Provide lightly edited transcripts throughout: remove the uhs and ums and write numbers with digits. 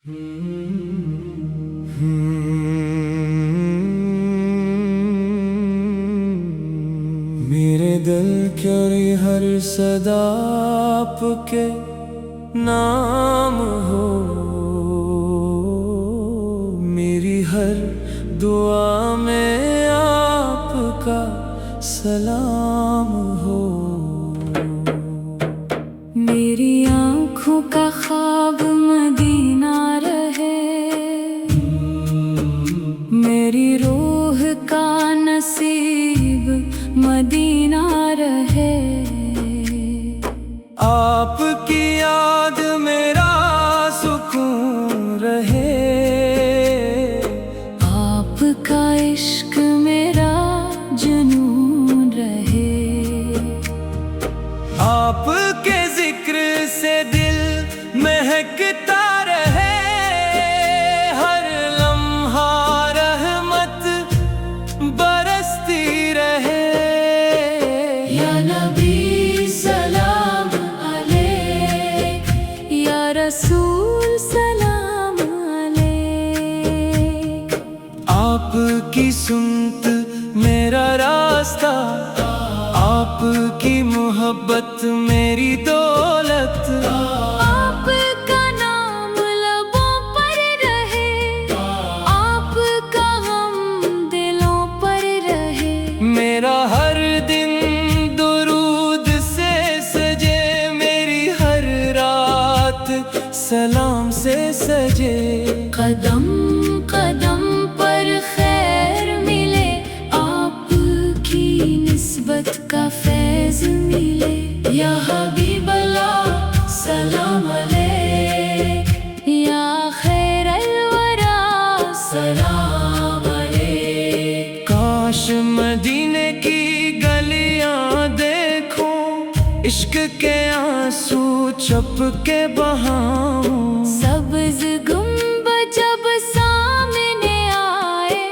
मेरे दिल की हर सदा आपके नाम हो, मेरी हर दुआ में आपका सलाम हो। मेरी आँखों का ख्वाब मदीना रहे, मेरी रूह का नसीब मदीना रहे। आपकी याद मेरा सुकून रहे, आपका इश्क मेरा जुनून रहे। आपके जिक्र से दिल महकता रहे, हर लम्हा रहमत बरसती रहे। या नबी सलाम अलैक, या रसूल सलाम अलैक। आपकी सुनत मेरा रास्ता, आपकी मोहब्बत मेरी दौलत। आपका नाम लबों पर रहे, आपका हम दिलों पर रहे। मेरा हर दिन दुरूद से सजे, मेरी हर रात सलाम से सजे। कदम कदम पर खैर मिले, आपकी निस्बत का फैज़ मिले। या हबीब अल्लाह सलाम अलैक, या खैरल वरा सलाम अलैक। काश मदीने की गलियां देखूं, इश्क के आंसू छुप के बहाऊं। सब्ज़ गुंबद जब सामने आए,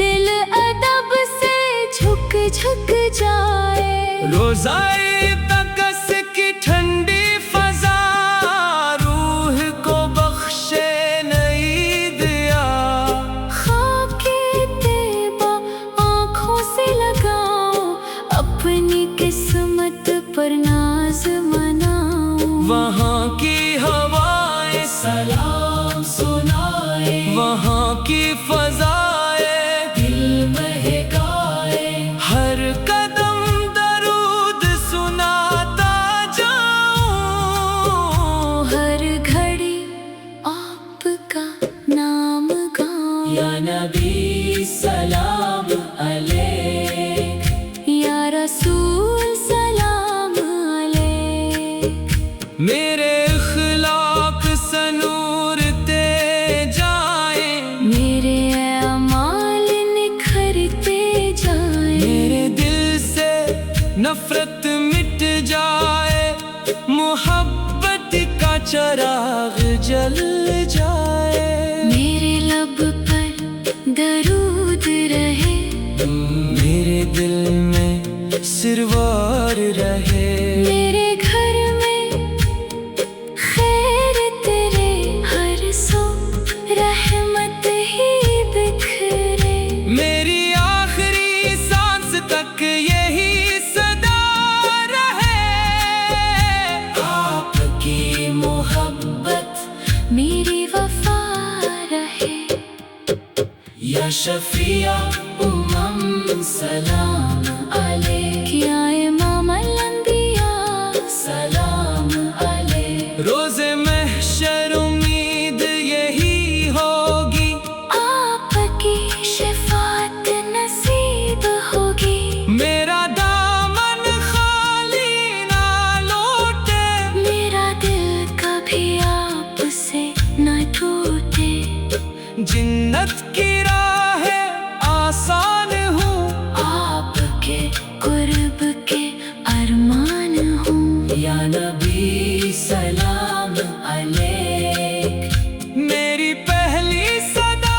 दिल अदब से झुक झुक जाए। रोज़ाए तकस की ठंडी फजा, रूह को बख्शे नई दिया। खाके तैबा आँखों से लगाओ, अपनी किस्मत पर नाज मनाओ। वहाँ की हवाएं सलाम सुनाए, वहाँ की फजाएं दिल महकाए। हर कदम दरूद सुनाता जाऊं, हर घड़ी आपका नाम गाऊं। या नबी सलाम अलैक, या रसूल सलाम अलैक। मेरे इखलाक सनूरते जाए, मेरे अमाल निखरते जाए। मेरे दिल से नफरत मिट जाए, मोहब्बत का चिराग जल जाए। मेरे लब पर दरूद रहे, मेरे दिल में सिरवार रहे। मेरे घर में खैर तेरे हर सो रहमत ही बिखरे। मेरी आखिरी सांस तक यही सदा रहे, आपकी मोहब्बत मेरी वफा रहे। या शफिया उम्मम सलाम अलैक, या इमाम अल-अंबिया सलाम अलैक। रोज़े महशर उम्मीद यही होगी, आपकी शफाअत नसीब होगी। मेरा दामन खाली ना लौटे, मेरा दिल कभी आपसे न टूटे। जिन्नत की राहें आसान हूँ, आपके कुर्ब के अरमान हूँ। या नबी सलाम अलैक, मेरी पहली सदा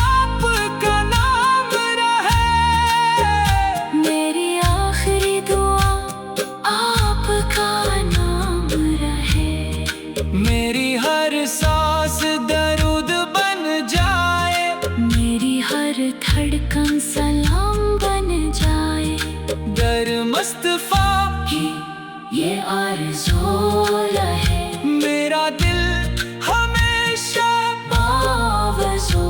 आपका नाम रहे। मेरी आखिरी दुआ आपका नाम रहे। मेरी हर सांस ये आरज़ू रहे, मेरा दिल हमेशा बावज़ू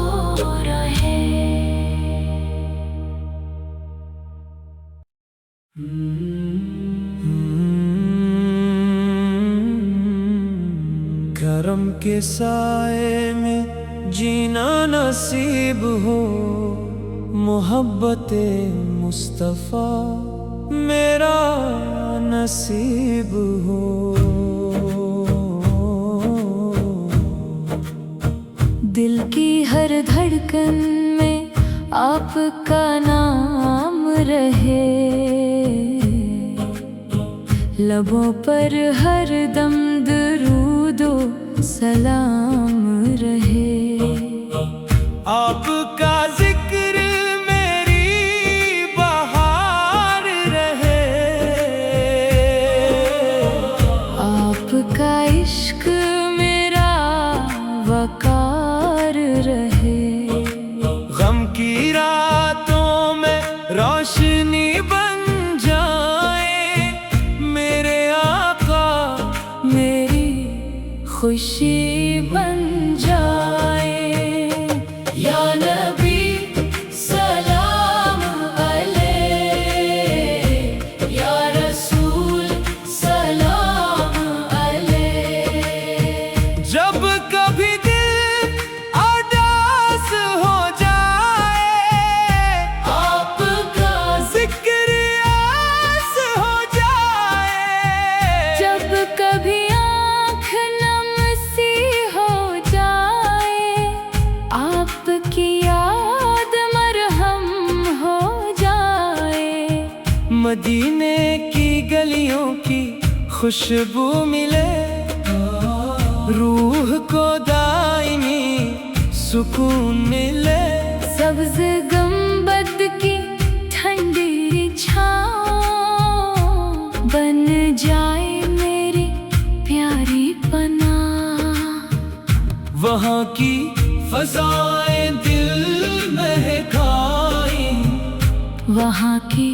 रहे। करम के साए में जीना नसीब हो, मोहब्बते मुस्तफ़ा मेरा नसीब हो। दिल की हर धड़कन में आपका नाम रहे, लबों पर हर दम दरूदो सलाम रहे। आपका जिक्र मेरी बहार रहे, आपका इश्क मेरा वकार रहे। गम की रातों में रोशनी बन जाए, मेरे आका मेरी खुशी बन जाए। या नबी सलाम अलैह, या रसूल सलाम अलैह। जब कभी दिल उदास हो जाए, आपका जिक्र आस हो जाए। जब कभी आँख नम सी हो जाए, आपकी याद मरहम हो जाए। मदीने की गलियों की खुशबू मिले, रूह को दायमी सुकून मिले। सब्ज गंबद की ठंडी छाँव बन जाए मेरी प्यारी पनाह। वहाँ की फज़ाएं दिल महकाई, वहाँ की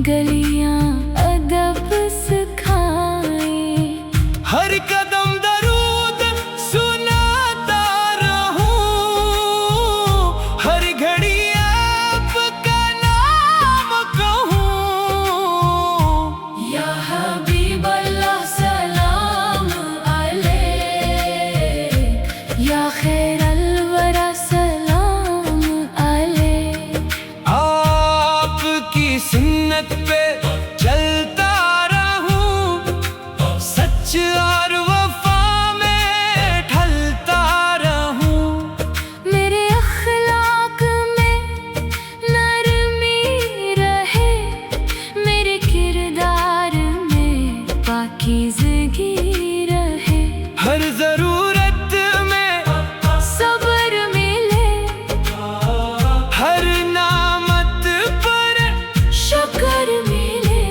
गलियाँ अदब सिखाए। हर कदम दरूद सुनाता रहूं, हर घड़ी आपका नाम कहूं। या हबीब अल्लाह सलाम अलैह, या खैरल वरा सलाम अलैह। आपकी सुन्नत पे चलता रहूं, सच और वफा में ढलता रहूं। मेरे अखलाक में नरमी रहे, मेरे किरदार में पाकीज़गी रहे। हर जरूरत में सब्र मिले, हर नामत पर शुक्र मिले।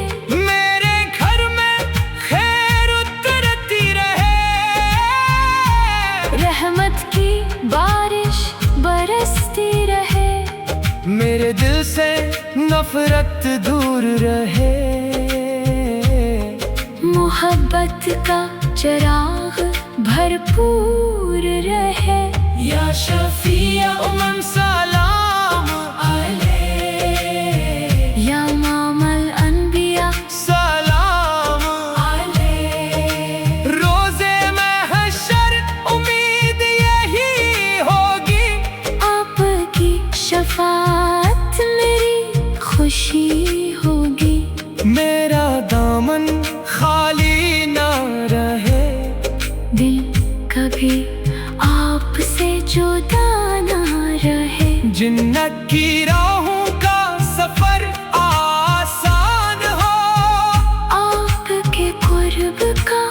मेरे घर में खैर उतरती रहे, रहमत की बारिश बरसती रहे। मेरे दिल से नफरत दूर रहे। मोहब्बत का चिराग भरपूर रहे। या शफिया उमम सलाम अलैह, या मामल अनबिया सलाम अलैह। रोज़े महशर उम्मीद यही होगी, आपकी शफाअत मेरी खुशी होगी। मेरा दामन खाली ना रहे, दिल कभी आपसे जुदा ना रहे। जन्नत की राहों का सफर आसान हो, आपके कुर्ब का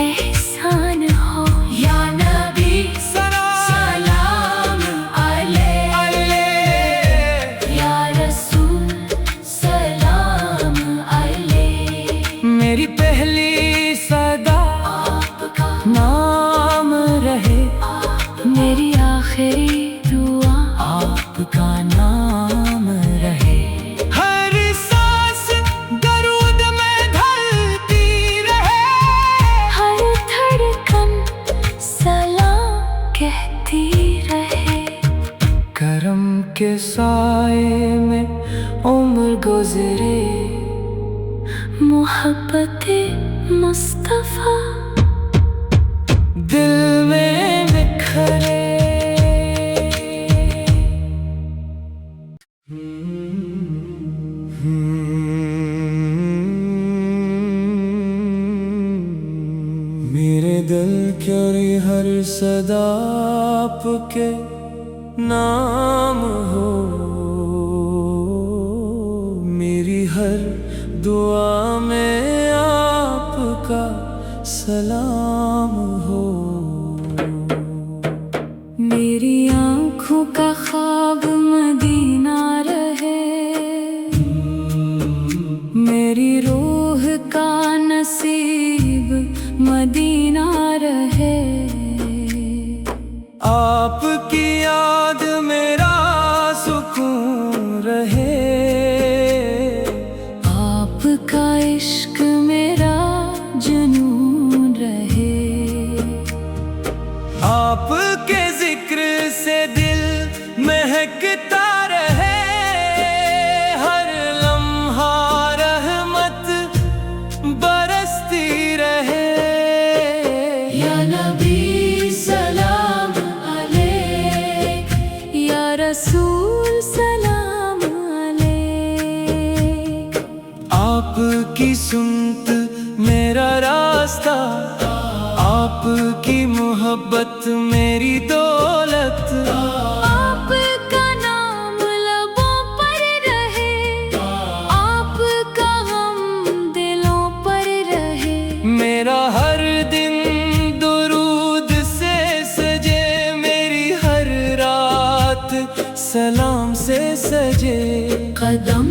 एहसान हो। या नबी सलाम अलैह, या रसूल सलाम अलैह। मेरी पहली सदा आपका नाम रहे, मेरी आखिरी दुआ आपका नाम रहे। हर सांस दरूद में ढलती कहती रहे। करम के साए में उम्र गुजरे, मोहब्बते मुस्तफा दिल में बिखरे। मेरे दिल की हर सदा आपके नाम हो, मेरी हर दुआ में आपका सलाम हो। मेरी आँखों का ख्वाब मदीना रहे, मेरी रूह का नसीब मदीना रहे। आपकी याद मेरा सुकून रहे, आपका इश्क मेरा जुनून रहे। आपके जिक्र से दिल महकता रहे, हर लम्हा रहमत बरसती रहे। या नबी सलाम अलैक, या रसूल सलाम अलैक। आपकी सुनत मेरा रास्ता, आपकी मोहब्बत मेरी दौलत। आपका नाम लबों पर रहे, आपका हम दिलों पर रहे। मेरा हर दिन दुरूद से सजे, मेरी हर रात सलाम से सजे। कदम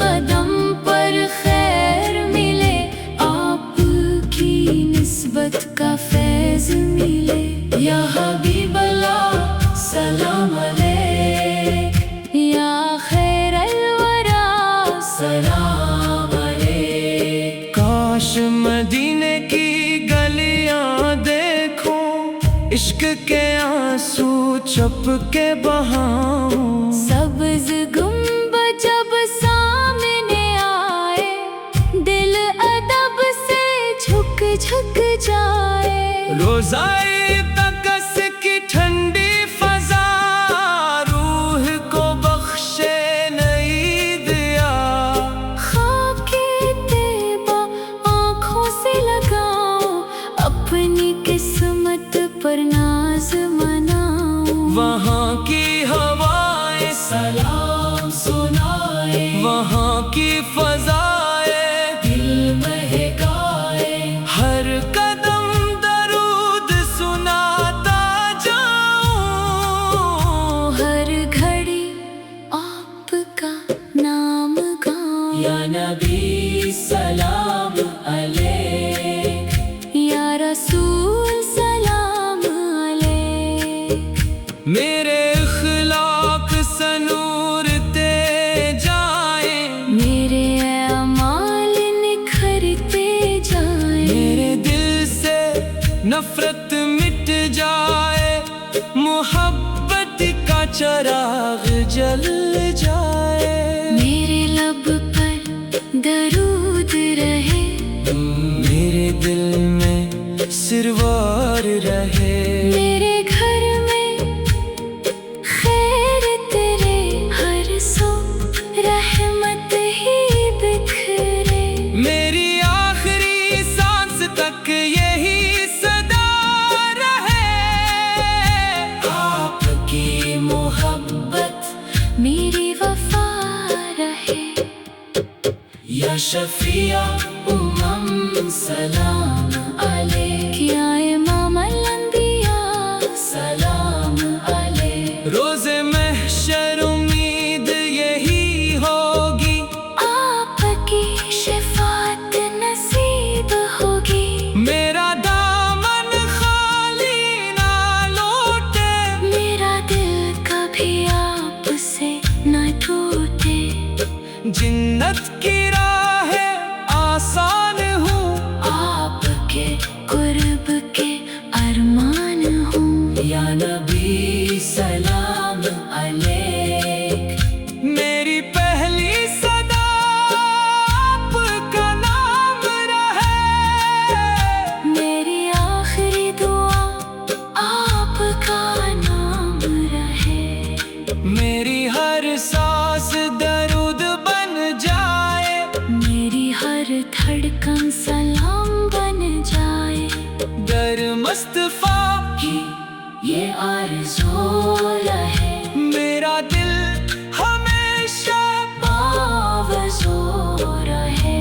कदम पर खैर मिले, आपकी निस्बत का फैज़ मिले। या हबीब अल्लाह सलाम अलैक, या खैरल वरा सलाम अलैक। काश मदीने की गलियां देखूं, इश्क के आंसू छुप के बहाऊं। सब्ज़ गुंबद जब सामने आए, दिल अदब से झुक झुक जाए। रोज़ाए तकस की ठंडी फजा, रूह को बख्शे नई दिया। खाके तैबा आँखों से लगाओ, अपनी किस्मत पर नाज मनाओ। वहाँ की हवाएं सलाम सुनाए, वहाँ की फजाएं दिल महकाए। हर कदम दरूद सुनाता जाऊं, हर घड़ी आपका नाम गाऊं। या नबी सलाम अलैक, या रसूल सलाम अलैक। मेरे इखलाक सनूरते जाए, मेरे अमाल निखरते जाए। मेरे दिल से नफरत मिट जाए, मोहब्बत का चिराग जल जाए। मेरे लब पर दरूद रहे, मेरे दिल में सिरवार रहे। मेरे घर में खैर तेरे हर सो रहमत ही बिखरे। मेरी आखिरी सांस तक यही सदा रहे, आपकी मोहब्बत मेरी वफा रहे। या शफिया उम्मम सलाम अलैक, या इमाम अल-अंबिया सलाम अलैक। रोज़े महशर उम्मीद यही होगी, आपकी शफाअत नसीब होगी। मेरा दामन खाली ना लौटे, मेरा दिल कभी आपसे न टूटे। जिन्नत की राहें आसान हूँ, आपके कुर्ब के अरमान हूँ। या नबी सलाम अलैक। मेरी पहली सदा आपका नाम रहे, मेरी आखिरी दुआ आपका नाम रहे। मेरी हर सांस दरूद बन जाए, मेरी हर धड़कन सलाम बन जाए। दर मुस्तफा कि ये आरज़ू रहे, मेरा दिल हमेशा बावज़ू रहे।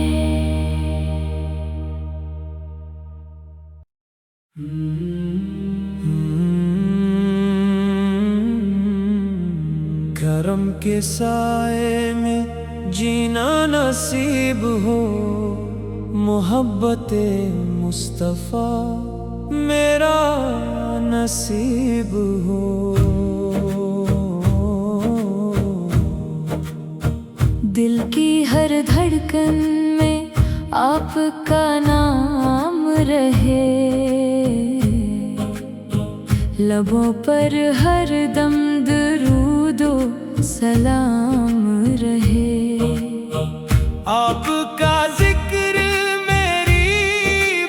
करम के साए में जीना नसीब हो, मोहब्बते मुस्तफा मेरा नसीब हो। दिल की हर धड़कन में आपका नाम रहे, लबों पर हर दम दरूदो सलाम रहे। आपका जिक्र मेरी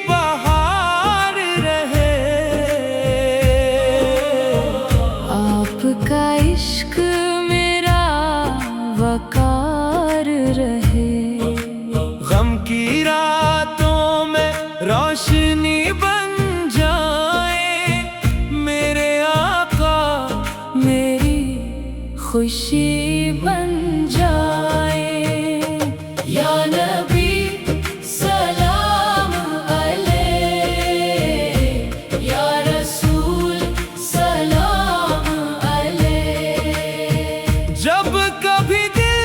बहार रहे, आपका इश्क मेरा वकार रहे। गम की रातों में रोशनी बन जाए, मेरे आका मेरी खुशी बन जाए। या नबी सलाम अलैक, या रसूल सलाम अलैक। जब कभी दिल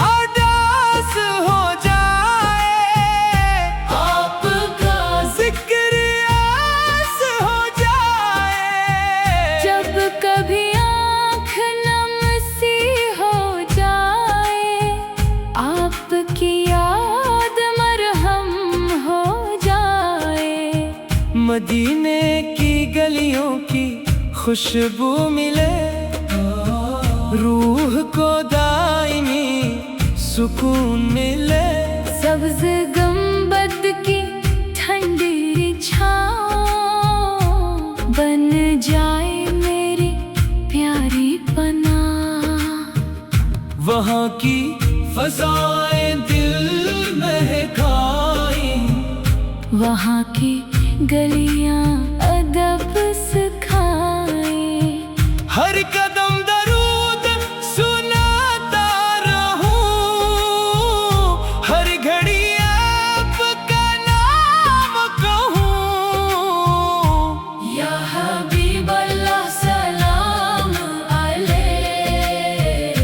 उदास हो जाए, आपका जिक्र आस हो जाए। जब कभी आँख नम सी हो जाए, आपकी याद मरहम हो जाए। मदीने की गलियों की खुशबू मिले, रूह को दायमी सुकून मिले। सब्ज गंबद की ठंडी छाँव बन जाए मेरी प्यारी पनाह। वहाँ की फज़ाएं दिल महकाई, वहाँ की गलियाँ अदब सिखाए। हर कदम दरूद सुनाता रहूं, हर घड़ी आपका नाम कहूं। या हबीब अल्लाह सलाम अलैक,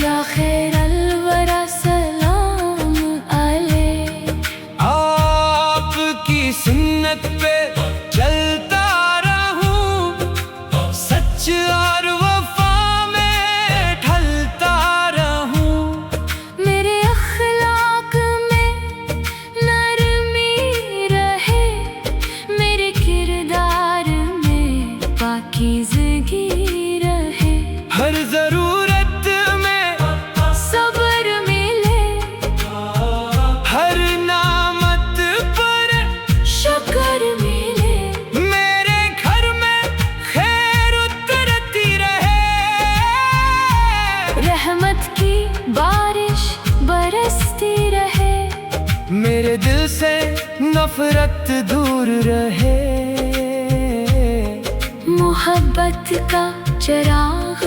या खैरल वरा सलाम अलैक। आपकी सुन्नत पे चलता रहूं, सच और वफा में ढलता रहूं। मेरे अखलाक में नरमी रहे, मेरे किरदार में पाकीज़गी रहे। हर जरूरत में सब्र मिले, हर नामत पर शुक्र मिले। मेरे घर में खैर उतरती रहे, रहमत की बारिश बरसती रहे। मेरे दिल से नफरत दूर रहे। मोहब्बत का चिराग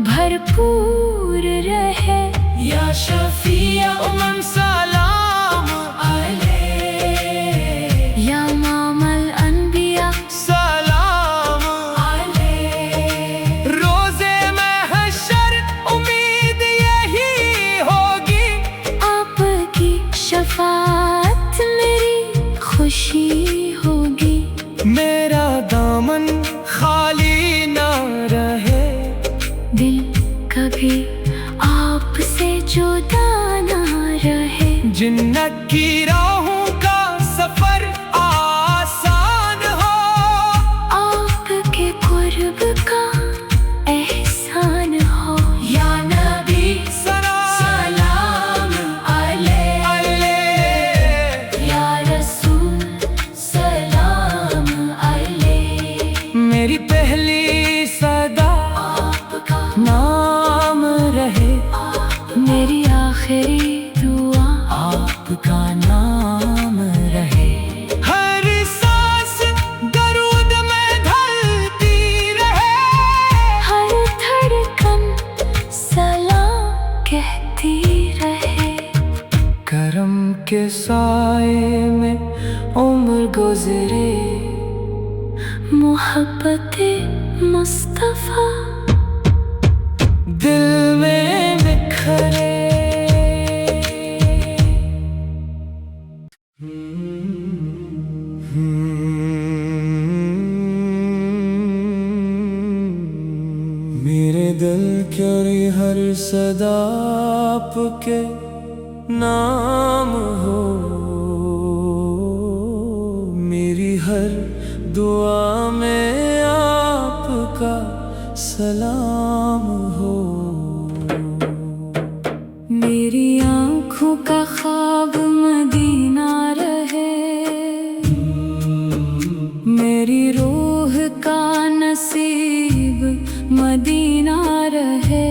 भरपूर रहे। या शफिया उमम सलाम अलैक, या मामल अनबिया सलाम अलैक। रोज़े महशर उम्मीद यही होगी, आपकी शफाअत मेरी खुशी होगी। मेरा दामन खाली ना रहे, दिल कभी आपसे जुदा ना रहे। जन्नत की राहों का सफर आसान हो, आपके कुर्ब पहली सदा आपका नाम रहे, मेरी आखिरी दुआ आपका नाम रहे। हर सांस दरूद में ढलती रहे, हर धड़कन सलाम कहती रहे। करम के साए में उम्र गुजरे, मोहब्बते मुस्तफा दिल में बिखरे। मेरे दिल की हर सदा आपके नाम हो, मेरी हर दुआ में आपका सलाम हो। मेरी आँखों का ख्वाब मदीना रहे, मेरी रूह का नसीब मदीना रहे।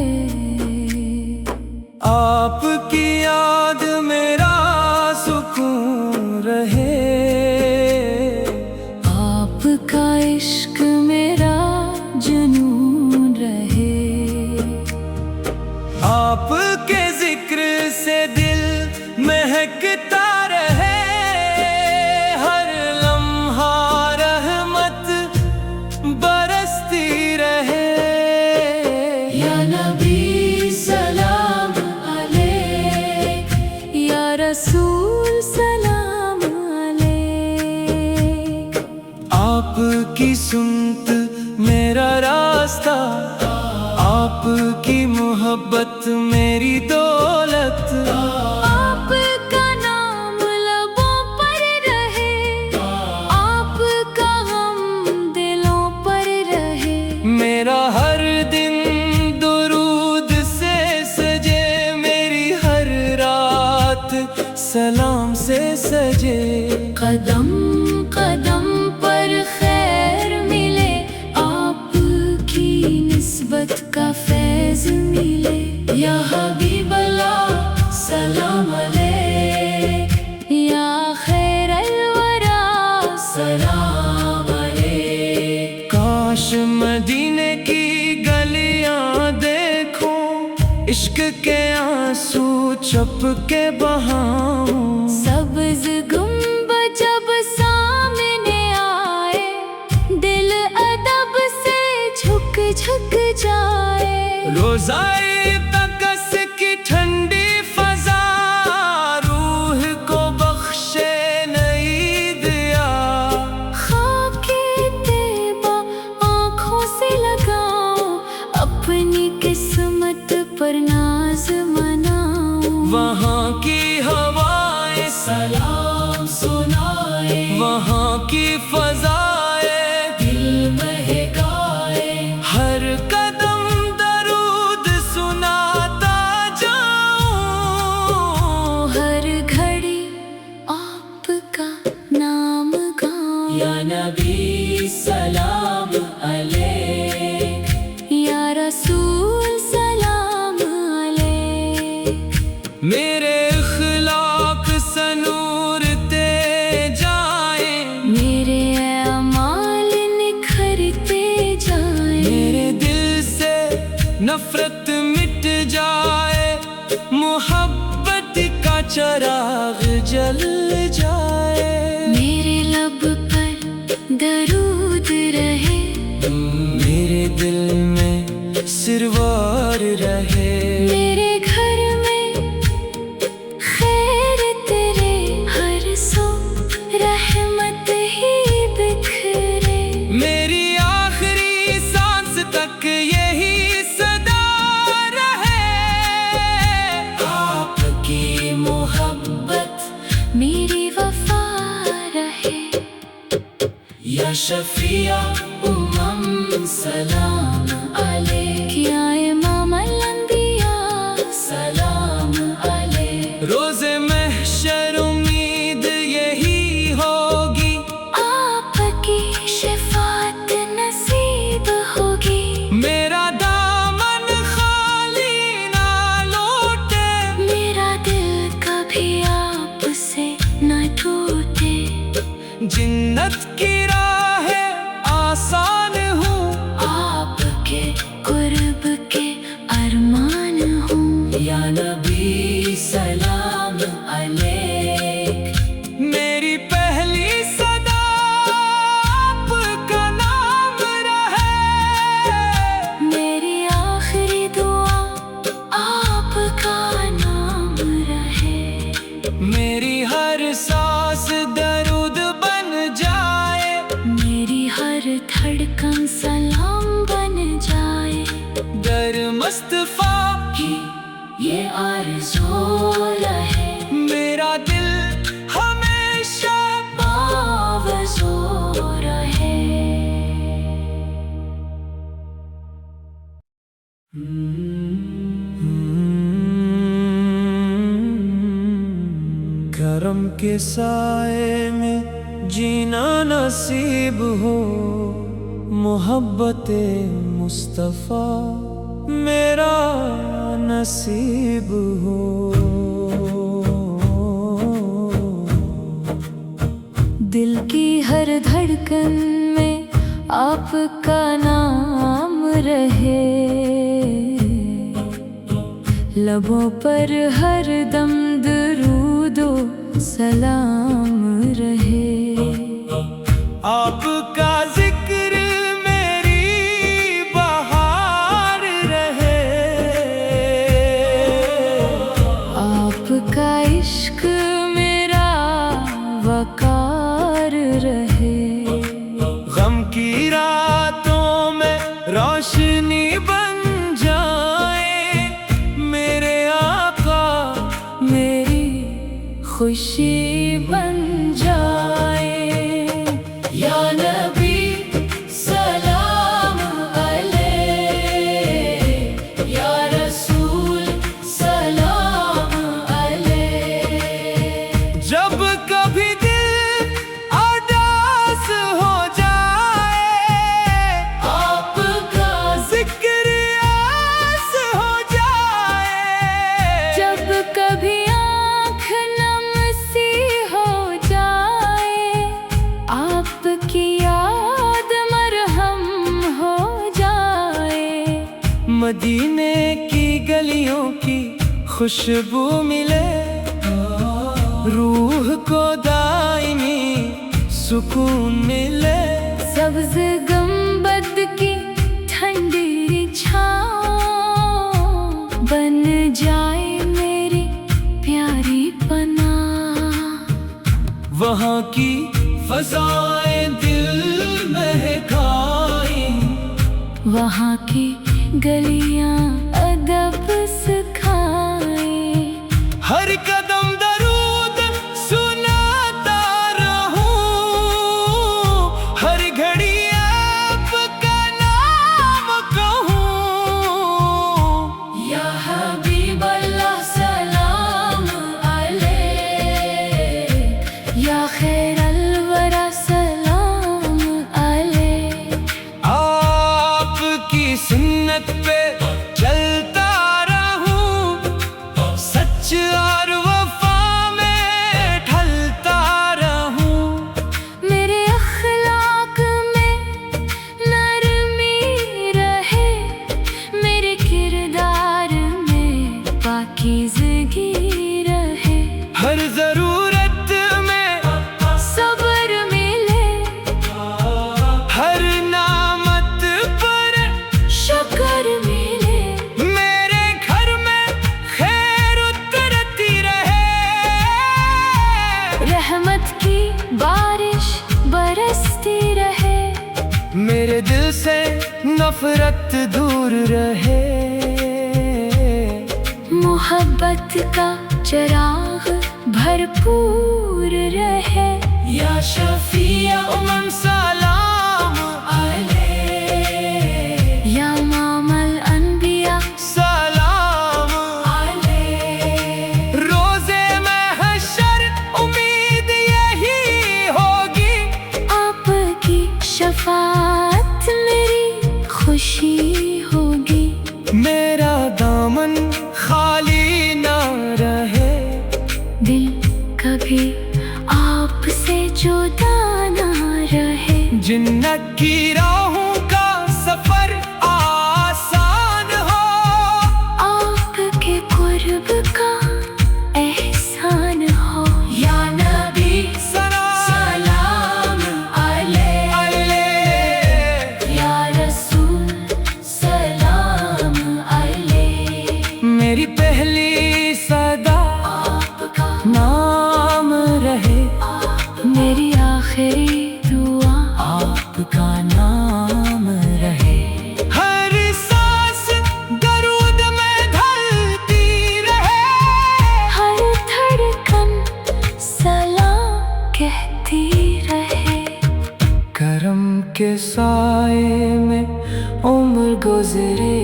आपकी याद मेरा सुकून रहे, आपका इश्क मेरा जुनून रहे। आपके जिक्र से दिल महकता रहे, हर लम्हा रहमत बरसती रहे। या नबी सलाम अलैक, या रसूल सलाम अलैक। आपकी सुनत मेरा रास्ता, आपकी मोहब्बत मेरी दौलत। आपका नाम लबों पर रहे, आपका हम दिलों पर रहे। मेरा हर दिन दुरूद से सजे, मेरी हर रात सलाम से सजे। कदम कदम पर खैर मिले, आपकी निस्बत का फैज़ मिले। या हबीब अल्लाह सलाम अलैक, या खैरल वरा सलाम अलैक। काश मदीने की गलियां देखूं, इश्क के आंसू छुप के बहाऊं। सब्ज़ गुंबद जब सामने आए, दिल अदब से झुक झुक जाए। रोज़ाए तकस की ठंडी फजा, रूह को बख्शे नई दिया। खाके तैबा आँखों से लगाओ, अपनी किस्मत पर नाज मनाओ। वहाँ की हवाएं सलाम सुनाए, वहाँ की फजाएं दिल महकाए। हर कदम दरूद सुनाता जाऊं, हर घड़ी आपका नाम गाऊं। या नबी सलाम अलैक, या रसूल सलाम अलैक। मेरे इखलाक सनूरते जाए, मेरे अमाल निखरते जाए। मेरे दिल से नफरत मिट जाए, मोहब्बत का चिराग जल जाए। मेरे लब पर दरूद रहे, मेरे दिल में सिरवार रहे। मेरे घर में खैर तेरे हर सो रहमत ही बिखरे। मेरी आखिरी सांस तक यही सदा रहे, आपकी मोहब्बत मेरी वफा रहे। या शफिया उम्मम सलाम अलैक, या इमाम अल-अंबिया सलाम अलैक। रोज़े महशर उम्मीद यही होगी, आपकी शफाअत नसीब आरज़ू रहे, मेरा दिल हमेशा बावज़ू रहे। करम के साए में जीना नसीब हो, मोहब्बते मुस्तफ़ा मेरा नसीब हो। दिल की हर धड़कन में आपका नाम रहे, लबों पर हर दम दरूदो सलाम रहे। आपका जिक्र मेरी बहार रहे, आपका इश्क मेरा वकार रहे। गम की रातों में रोशनी बन जाए, मेरे आका मेरी खुशी बन जाए। या नबी सलाम अलैह, या रसूल सलाम अलैह। जब कभी दिल उदास हो जाए, आपका जिक्र आस हो जाए। जब कभी आँख नम सी हो जाए, आपकी याद मरहम हो जाए। मदीने की गलियों की खुशबू मिले, रूह को दायमी सुकून मिले। सब्ज गंबद की ठंडी छाँव बन जाए मेरी प्यारी पनाह। वहाँ की फज़ाएं दिल महकाई, वहाँ की गलियाँ अदब सिखाए। हर कदम दरूद सुनाता रहूं, हर घड़ी आपका नाम कहूं। या हबीब अल्लाह सलाम अलैह, या खैरल वरा सलाम अलैह। आपकी सुन्नत पे चलता रहूं, सच और वफा में ढलता रहूं। मेरे अखलाक में नरमी रहे, मेरे किरदार में पाकीज़गी रहे। हर जरूरत में सब्र मिले, हर नामत पर शुक्र मिले। मेरे घर में खैर उतरती रहे, रहमत की बारिश बरसती रहे। मेरे दिल से नफरत दूर रहे। मोहब्बत का चिराग भरपूर रहे। या शफिया उमम सलाम अलैह, या मामल अनबिया सलाम अलैह। रोज़े महशर उम्मीद यही होगी, आपकी शफाअत मेरी खुशी होगी। मेरा दामन खाली ना रहे, दिल कभी आपसे जुदा ना रहे। जन्नत की राहों का सफर आसान हो, आपके कुर्ब का एहसान हो। या नबी सलाम अलैह, या रसूल सलाम अलैह। मेरी पहली सदा आपका नाम रहे, मेरी आखिरी दुआ गुजरे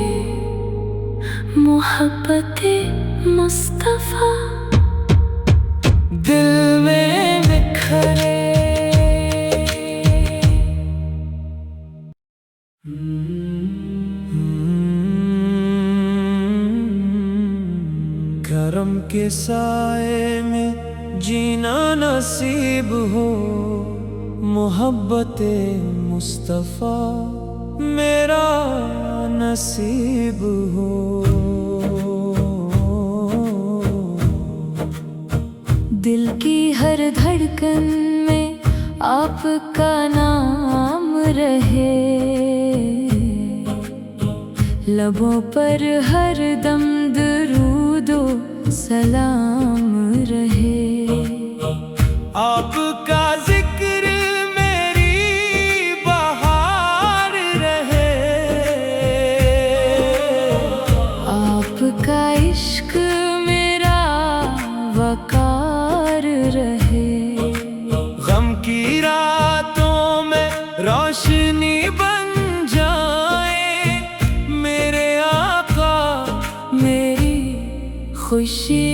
मोहब्बते मुस्तफा दिल में बिखरे। करम के साए में जीना नसीब हो, मोहब्बते मुस्तफा मेरा नसीब हो। दिल की हर धड़कन में आपका नाम रहे, लबों पर हर दम दरूदो सलाम रहे। आपका जिक्र मेरी बहार रहे, आपका इश्क मेरा वकार रहे। गम की रातों में रोशनी बन जाए मेरे आका, मेरी खुशी